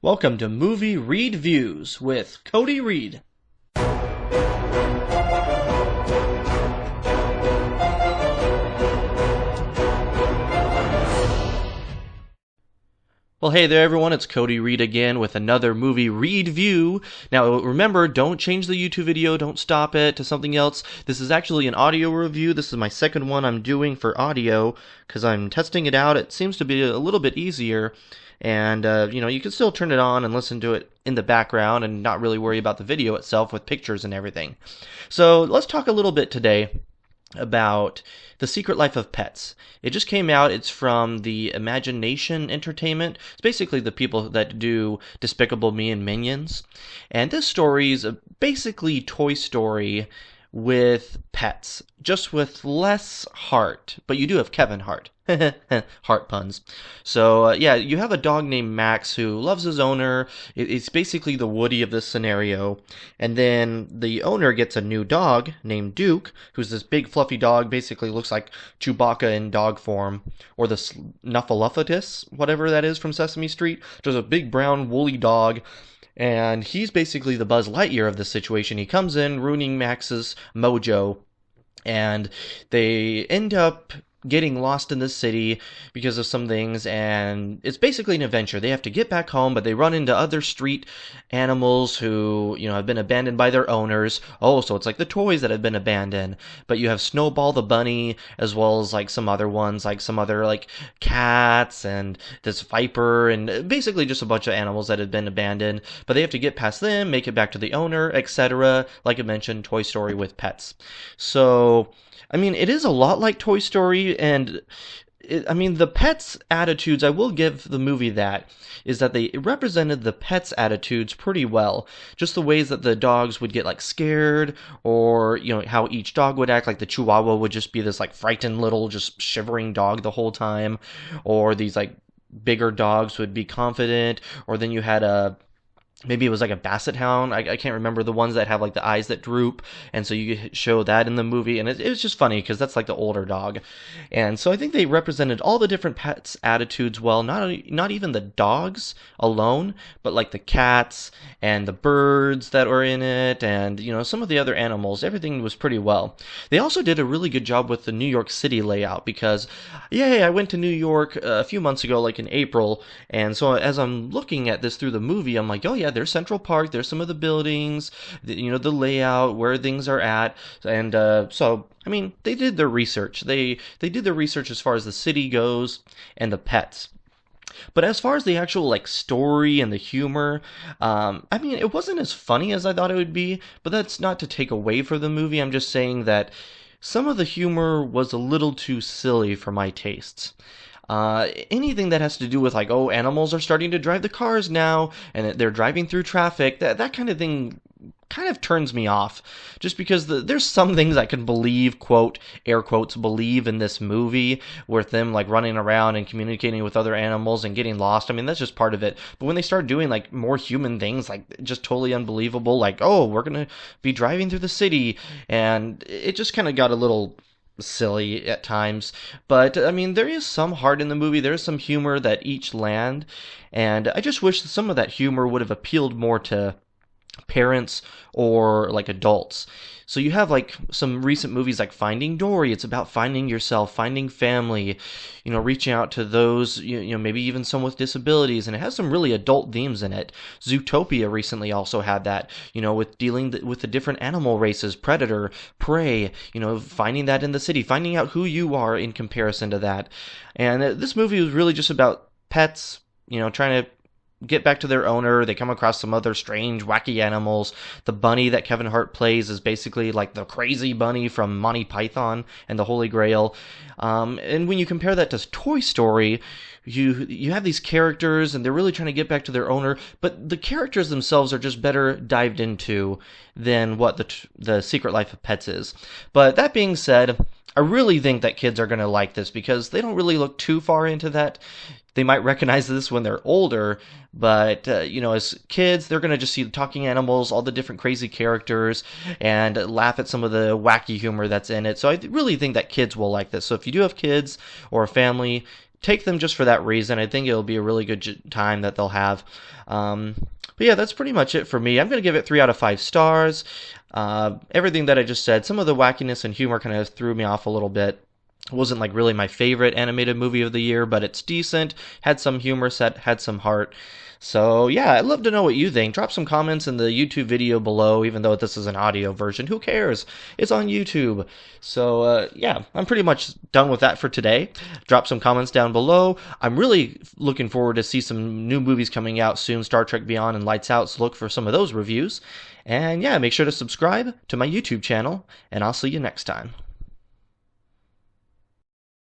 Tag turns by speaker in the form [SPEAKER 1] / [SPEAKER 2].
[SPEAKER 1] Welcome to Movie Reedviews with Cody Reed. Well, hey there everyone, it's Cody Reed again with another movie Reedview. Now remember, don't change the YouTube video, don't stop it to something else. This is actually an audio review. This is my second one I'm doing for audio because I'm testing it out. It seems to be a little bit easier. And, you can still turn it on and listen to it in the background and not really worry about the video itself with pictures and everything. So let's talk a little bit today about The Secret Life of Pets. It just came out. It's from the Imagination Entertainment. It's basically the people that do Despicable Me and Minions. And this story is basically Toy Story with pets, just with less heart. But you do have Kevin Hart. Heart puns. So, you have a dog named Max who loves his owner. It's basically the Woody of this scenario. And then the owner gets a new dog named Duke, who's this big fluffy dog, basically looks like Chewbacca in dog form, or the Snuffleupagus, whatever that is from Sesame Street. There's a big brown woolly dog. And he's basically the Buzz Lightyear of this situation. He comes in, ruining Max's mojo, and they end up getting lost in the city because of some things, and it's basically an adventure. They have to get back home, but they run into other street animals who, have been abandoned by their owners. Oh, so it's like the toys that have been abandoned. But you have Snowball the bunny, as well as like some other ones, like some other like cats and this viper, and basically just a bunch of animals that have been abandoned. But they have to get past them, make it back to the owner, etc. Like I mentioned, Toy Story with pets. So it is a lot like Toy Story, and the pets' attitudes, I will give the movie that, is that they represented the pets' attitudes pretty well. Just the ways that the dogs would get, scared, or, how each dog would act, like the Chihuahua would just be this, frightened little, just shivering dog the whole time, or these, bigger dogs would be confident, or then you had maybe it was like a basset hound. I can't remember the ones that have the eyes that droop, and so you show that in the movie, and it was just funny because that's the older dog. And so I think they represented all the different pets' attitudes well, not even the dogs alone, but the cats and the birds that were in it, and some of the other animals. Everything was pretty well. They also did a really good job with the New York City layout because, I went to New York a few months ago, in April, and so as I'm looking at this through the movie, I'm like, oh yeah, there's Central Park, there's some of the buildings, the layout, where things are at, and they did their research. They did their research as far as the city goes and the pets. But as far as the actual story and the humor, it wasn't as funny as I thought it would be, but that's not to take away from the movie. I'm just saying that some of the humor was a little too silly for my tastes. Anything that has to do with animals are starting to drive the cars now, and they're driving through traffic, that kind of thing kind of turns me off, just because there's some things I can believe, quote, air quotes, believe in this movie, with them running around and communicating with other animals and getting lost. That's just part of it. But when they start doing more human things, just totally unbelievable, oh, we're gonna be driving through the city, and it just kind of got a little silly at times. But there is some heart in the movie. There's some humor that each land, and I just wish that some of that humor would have appealed more to parents or adults. So you have some recent movies like Finding Dory. It's about finding yourself, finding family, reaching out to those, maybe even some with disabilities, and it has some really adult themes in it. Zootopia recently also had that, with dealing with the different animal races, predator, prey, finding that in the city, finding out who you are in comparison to that. And this movie was really just about pets, trying to get back to their owner. They come across some other strange, wacky animals. The bunny that Kevin Hart plays is basically the crazy bunny from Monty Python and the Holy Grail. And when you compare that to Toy Story, you have these characters, and they're really trying to get back to their owner, but the characters themselves are just better dived into than what the Secret Life of Pets is. But that being said, I really think that kids are going to like this because they don't really look too far into that. They might recognize this when they're older, but, as kids, they're going to just see the talking animals, all the different crazy characters, and laugh at some of the wacky humor that's in it. So I really think that kids will like this. So if you do have kids or a family, take them just for that reason. I think it'll be a really good time that they'll have. But yeah, that's pretty much it for me. I'm going to give it 3 out of 5 stars. Everything that I just said, some of the wackiness and humor kind of threw me off a little bit. It wasn't like really my favorite animated movie of the year, but it's decent, had some humor set, had some heart. So yeah, I'd love to know what you think. Drop some comments in the YouTube video below, even though this is an audio version. Who cares? It's on YouTube. So yeah, I'm pretty much done with that for today. Drop some comments down below. I'm really looking forward to see some new movies coming out soon, Star Trek Beyond and Lights Out, so look for some of those reviews. And yeah, make sure to subscribe to my YouTube channel, and I'll see you next time.